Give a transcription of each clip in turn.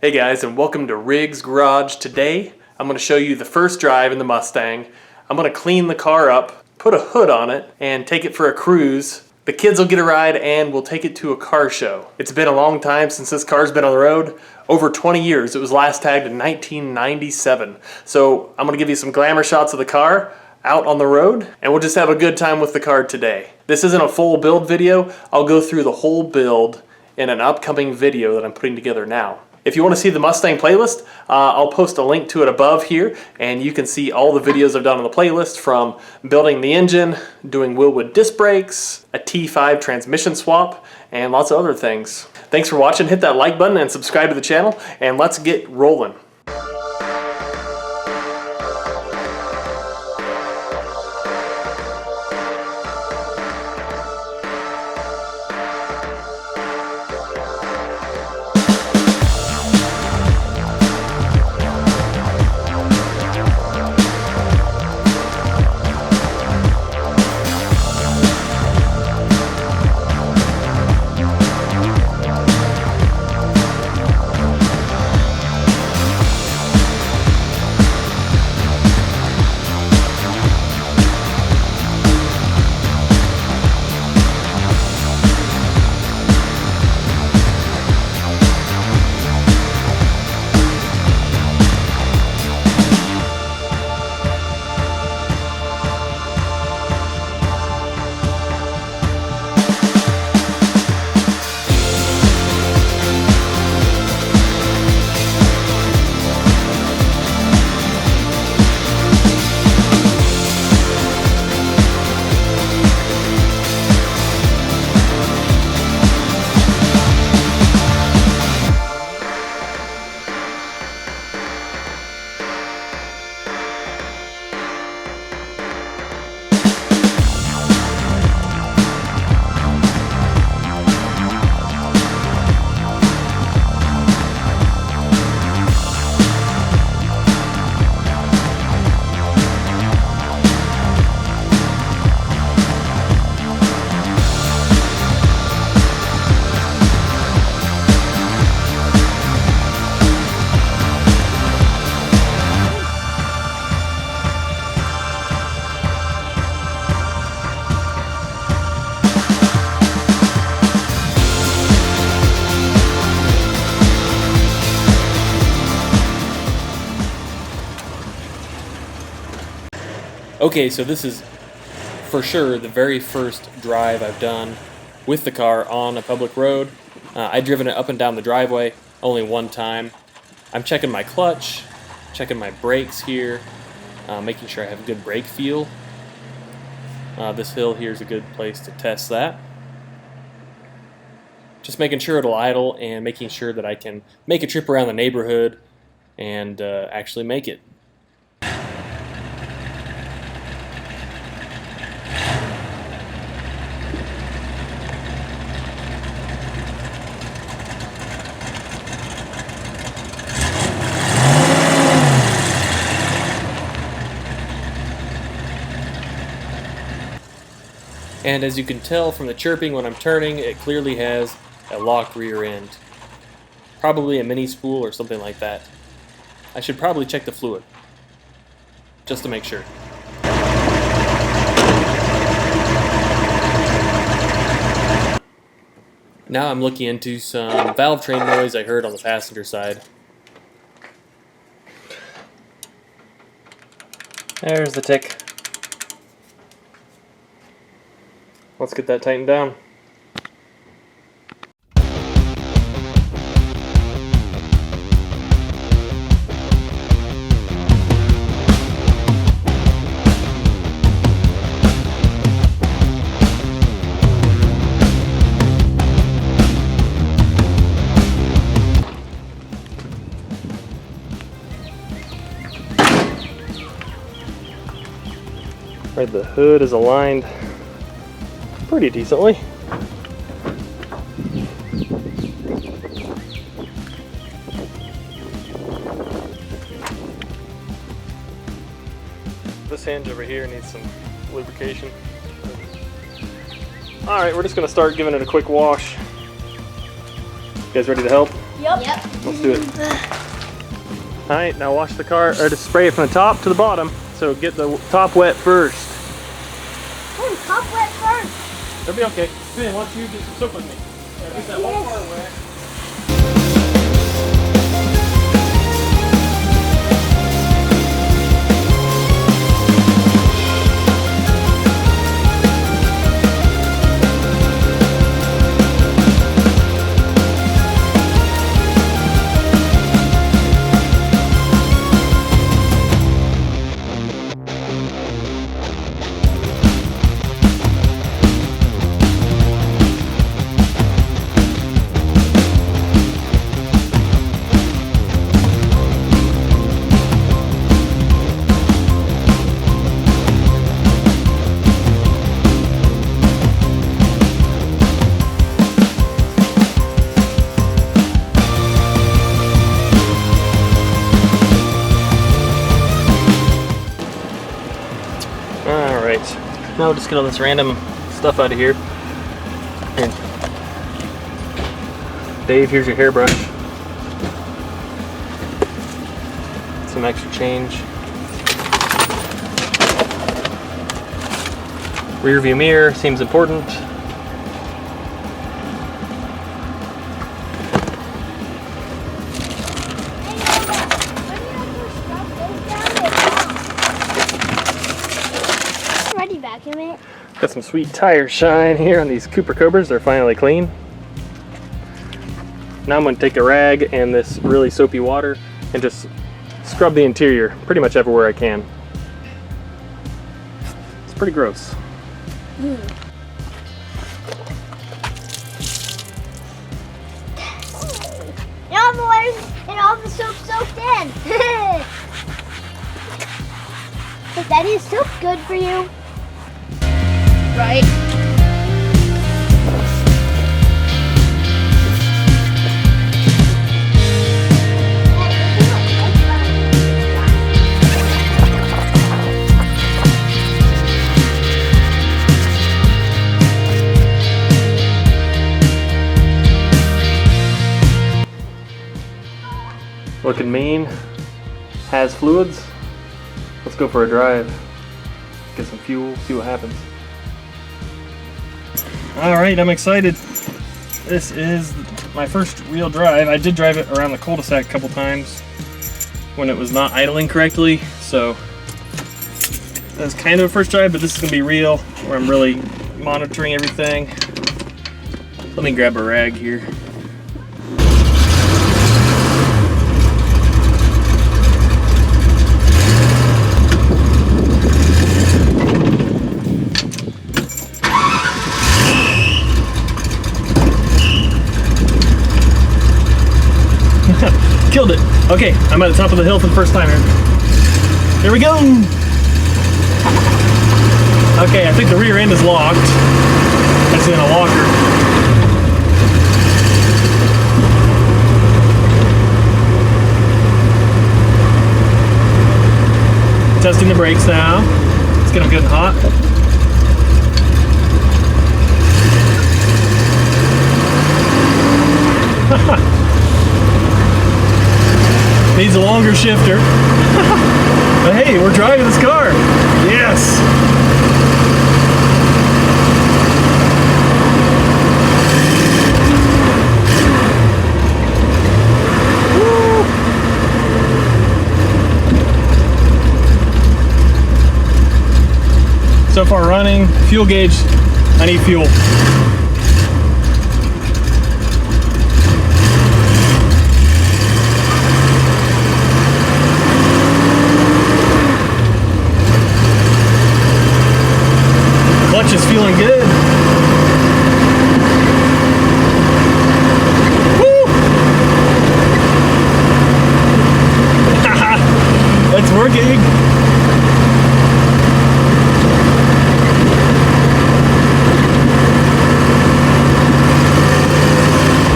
Hey guys, and welcome to Riggs Garage. Today I'm going to show you the first drive in the Mustang. I'm going to clean the car up, put a hood on it, and take it for a cruise. The kids will get a ride and we'll take it to a car show. It's been a long time since this car's been on the road. Over 20 years. It was last tagged in 1997. So I'm going to give you some glamour shots of the car out on the road, and we'll just have a good time with the car today. This isn't a full build video. I'll go through the whole build in an upcoming video that I'm putting together now. If you want to see the Mustang playlist, I'll post a link to it above here, and you can see all the videos I've done on the playlist, from building the engine, doing Wilwood disc brakes, a T5 transmission swap, and lots of other things. Thanks for watching. Hit that like button and subscribe to the channel, and let's get rolling. Okay, so this is for sure the very first drive I've done with the car on a public road. I've driven it up and down the driveway only one time. I'm checking my clutch, checking my brakes here, making sure I have good brake feel. This hill here is a good place to test that. Just making sure it'll idle and making sure that I can make a trip around the neighborhood and actually make it. And as you can tell from the chirping when I'm turning, it clearly has a locked rear end. Probably a mini spool or something like that. I should probably check the fluid, just to make sure. Now I'm looking into some valve train noise I heard on the passenger side. There's the tick. Let's get that tightened down. Right, the hood is aligned pretty decently. This hinge over here needs some lubrication. Alright, we're just going to start giving it a quick wash. You guys ready to help? Yep. Let's do it. All right, now wash the car, or just spray it from the top to the bottom. So get the top wet first. Oh, top wet first. It'll be okay. Then once you get some soap with me. Get that one part wet. Now we'll just get all this random stuff out of here. Here. Dave, here's your hairbrush. Some extra change. Rear view mirror seems important. Got some sweet tire shine here on these Cooper Cobras. They're finally clean. Now I'm going to take a rag and this really soapy water and just scrub the interior pretty much everywhere I can. It's pretty gross. And all the soap soaked in. But that is soap good for you. Right. Looking mean. Has fluids. Let's go for a drive. Get some fuel, see what happens. Alright, I'm excited. This is my first real drive. I did drive it around the cul-de-sac a couple times when it was not idling correctly, so that was kind of a first drive, but this is going to be real, where I'm really monitoring everything. Let me grab a rag here. Killed it. Okay, I'm at the top of the hill for the first time here. Here we go. Okay, I think the rear end is locked. That's in a locker. Testing the brakes now. Let's get them good and hot. Needs a longer shifter. But hey, we're driving this car. Yes. Woo. So far running. Fuel gauge. I need fuel. Clutch is feeling good. Woo! It's working.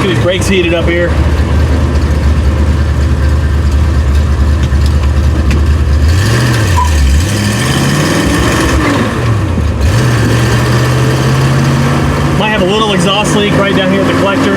Get these brakes heated up here. Might have a little exhaust leak right down here at the collector.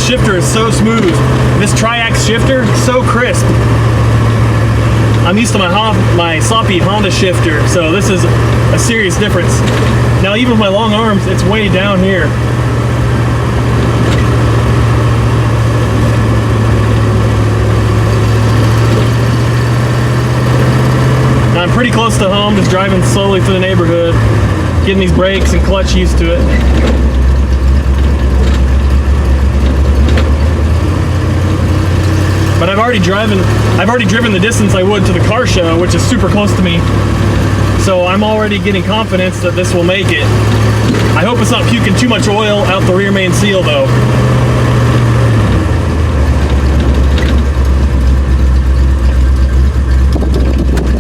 shifter is so smooth. This tri-axe shifter, so crisp. I'm used to my sloppy Honda shifter, so this is a serious difference. Now even with my long arms, it's way down here. Now I'm pretty close to home, just driving slowly through the neighborhood, getting these brakes and clutch used to it. But I've already driven the distance I would to the car show, which is super close to me. So I'm already getting confidence that this will make it. I hope it's not puking too much oil out the rear main seal though.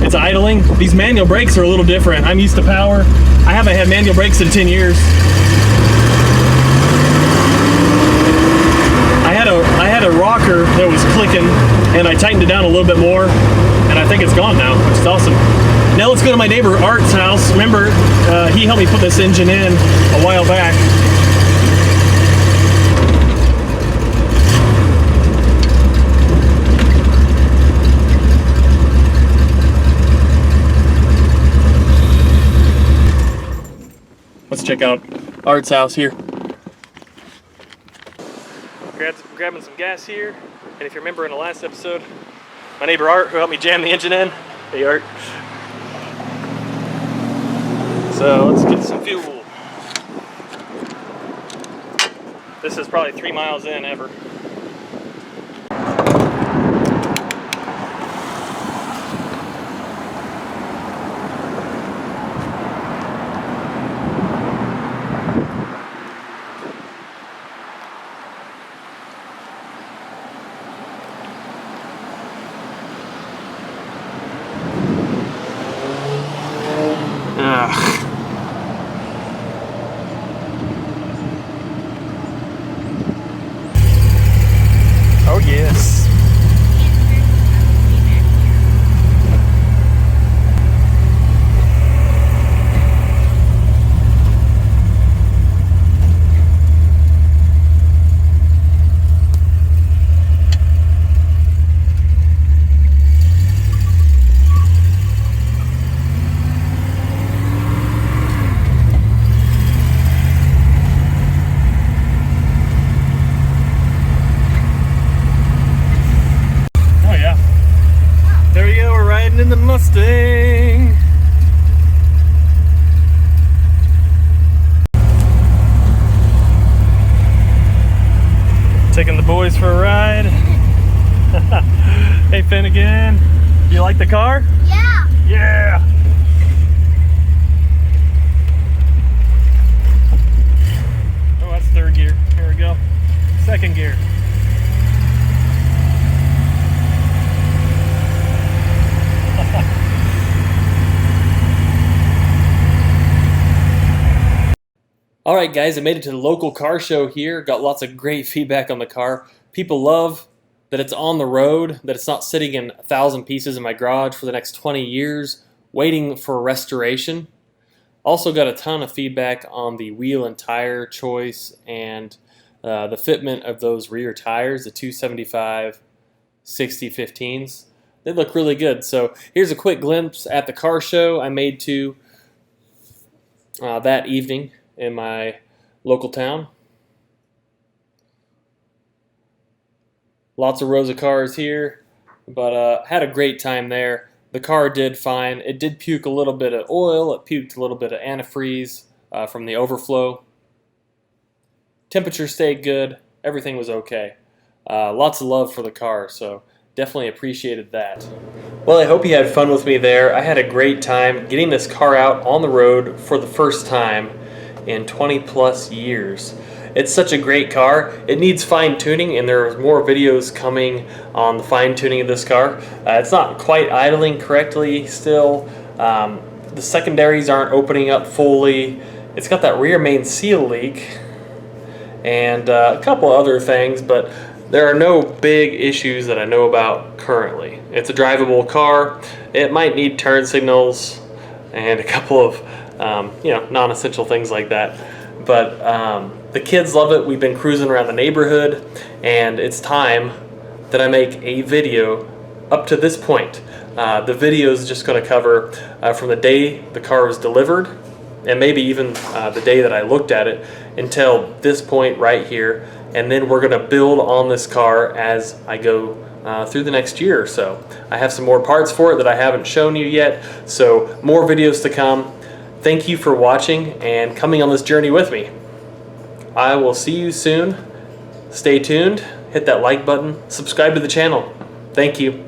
It's idling. These manual brakes are a little different. I'm used to power. I haven't had manual brakes in 10 years. I had a rocker that was clicking and I tightened it down a little bit more and I think it's gone now, which is awesome. Now let's go to my neighbor Art's house. Remember, he helped me put this engine in a while back. Let's check out Art's house here. Grabbing some gas here, and if you remember in the last episode, my neighbor Art, who helped me jam the engine in. Hey Art. So let's get some fuel. This is probably 3 miles in ever. Oh yes. In the Mustang. Taking the boys for a ride. Hey Finnegan, you like the car? Yeah. Yeah. Oh, that's third gear. Here we go. Second gear. Alright guys, I made it to the local car show here. Got lots of great feedback on the car. People love that it's on the road, that it's not sitting in 1,000 pieces in my garage for the next 20 years waiting for restoration. Also got a ton of feedback on the wheel and tire choice and the fitment of those rear tires, the 275 60-15s. They look really good. So here's a quick glimpse at the car show I made to that evening in my local town. Lots of rows of cars here, but had a great time there. The car did fine. It did puke a little bit of oil. It puked a little bit of antifreeze from the overflow. Temperature stayed good. Everything was okay. Lots of love for the car, so definitely appreciated that. Well, I hope you had fun with me there. I had a great time getting this car out on the road for the first time in 20 plus years. It's such a great car. It needs fine tuning, and there's more videos coming on the fine tuning of this car. It's not quite idling correctly still. The secondaries aren't opening up fully. It's got that rear main seal leak and a couple other things, but there are no big issues that I know about currently. It's a drivable car. It might need turn signals and a couple of non-essential things like that. but the kids love it. We've been cruising around the neighborhood, and it's time that I make a video up to this point. The video is just going to cover from the day the car was delivered, and maybe even the day that I looked at it, until this point right here, and then we're going to build on this car as I go through the next year or so. I have some more parts for it that I haven't shown you yet, so more videos to come. Thank you for watching and coming on this journey with me. I will see you soon. Stay tuned, hit that like button, subscribe to the channel. Thank you.